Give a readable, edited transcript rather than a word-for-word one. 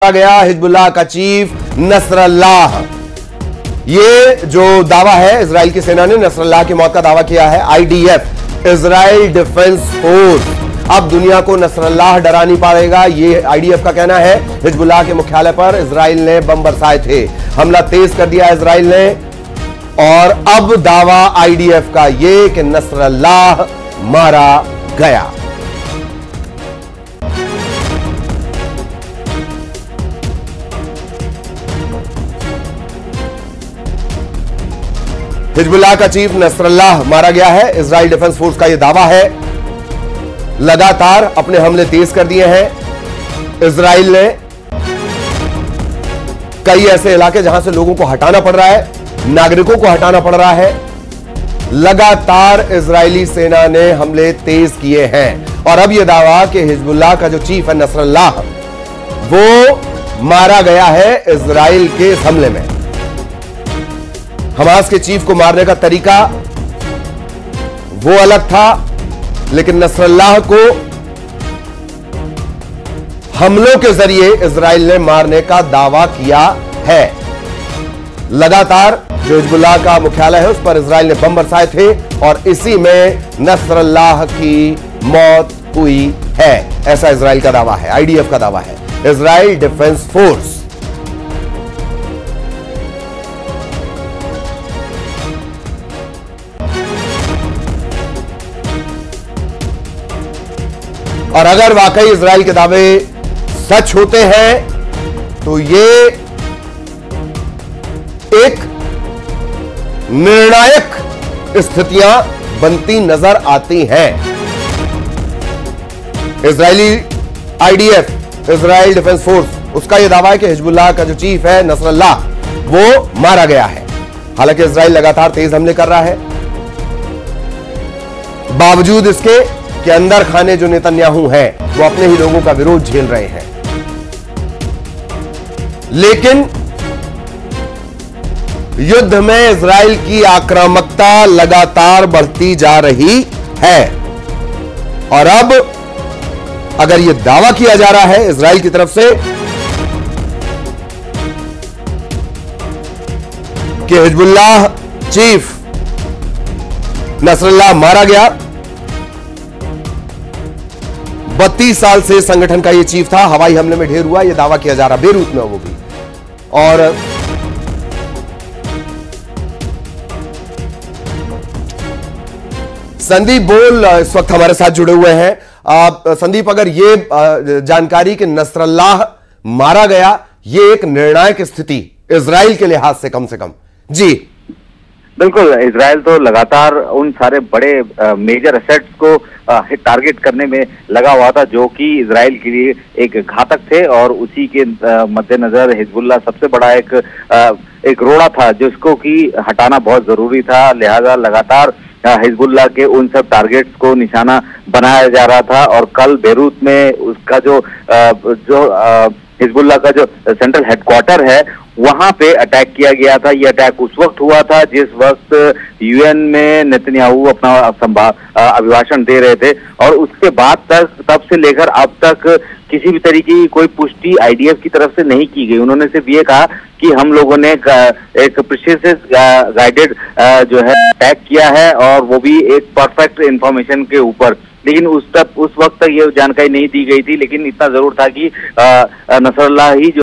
गया हिजबुल्लाह का chief Nasrallah. ये जो दावा है इजराइल की सेना ने नसरल्लाह की मौत का दावा किया है। आईडीएफ इजराइल डिफेंस फोर्स अब दुनिया को नसरल्लाह डरा नहीं पाएगा, ये आईडीएफ का कहना है। हिजबुल्लाह के मुख्यालय पर इजराइल ने बम बरसाए थे, हमला तेज कर दिया इजराइल ने और अब दावा आईडीएफ का ये कि नसरल्लाह मारा गया। हिजबुल्लाह का चीफ नसरल्लाह मारा गया है, इजराइल डिफेंस फोर्स का यह दावा है। लगातार अपने हमले तेज कर दिए हैं इजराइल ने। कई ऐसे इलाके जहां से लोगों को हटाना पड़ रहा है, नागरिकों को हटाना पड़ रहा है। लगातार इजरायली सेना ने हमले तेज किए हैं और अब यह दावा कि हिजबुल्लाह का जो चीफ है नसरल्लाह वो मारा गया है इजराइल के इस हमले में। हमास के चीफ को मारने का तरीका वो अलग था, लेकिन नसरल्लाह को हमलों के जरिए इजराइल ने मारने का दावा किया है। लगातार जो हिजबुल्लाह का मुख्यालय है उस पर इजराइल ने बम बरसाए थे और इसी में नसरल्लाह की मौत हुई है, ऐसा इजराइल का दावा है, आईडीएफ का दावा है, इजराइल डिफेंस फोर्स। और अगर वाकई इजराइल के दावे सच होते हैं तो ये एक निर्णायक स्थितियां बनती नजर आती हैं। Israeli IDF, Israel defence force, उसका यह दावा है कि हिजबुल्लाह का जो चीफ है नसरल्लाह वो मारा गया है। हालांकि इजराइल लगातार तेज हमले कर रहा है, बावजूद इसके कि अंदर खाने जो नेतन्याहू हैं वो अपने ही लोगों का विरोध झेल रहे हैं। लेकिन युद्ध में इजराइल की आक्रामकता लगातार बढ़ती जा रही है और अब अगर यह दावा किया जा रहा है इजराइल की तरफ से कि हिजबुल्लाह चीफ नसरल्लाह मारा गया, 32 साल से संगठन का यह चीफ था, हवाई हमले में ढेर हुआ, यह दावा किया जा रहा, बेरूत में वो भी। और संदीप बोल इस वक्त हमारे साथ जुड़े हुए हैं। संदीप, अगर ये जानकारी कि नसरल्लाह मारा गया, ये एक निर्णायक स्थिति इजराइल के लिहाज से कम जी। बिल्कुल, इजराइल तो लगातार उन सारे बड़े मेजर एसेट्स को टारगेट करने में लगा हुआ था जो कि इजराइल के लिए एक घातक थे और उसी के मद्देनजर हिजबुल्लाह सबसे बड़ा एक रोड़ा था जिसको कि हटाना बहुत जरूरी था। लिहाजा लगातार हिजबुल्लाह के उन सब टारगेट्स को निशाना बनाया जा रहा था और कल बेरूत में उसका जो हिजबुल्लाह का जो सेंट्रल हेडक्वार्टर है वहां पे अटैक किया गया था। ये अटैक उस वक्त हुआ था जिस वक्त यूएन में नेतन्याहू अपना अभिभाषण दे रहे थे और उसके बाद तब से लेकर अब तक किसी भी तरीके की कोई पुष्टि आईडीएफ की तरफ से नहीं की गई। उन्होंने सिर्फ ये कहा कि हम लोगों ने एक प्रिसिशन गाइडेड जो है अटैक किया है और वो भी एक परफेक्ट इंफॉर्मेशन के ऊपर, लेकिन उस वक्त तक ये जानकारी नहीं दी गई थी। लेकिन इतना जरूर था कि नसरल्लाह ही जो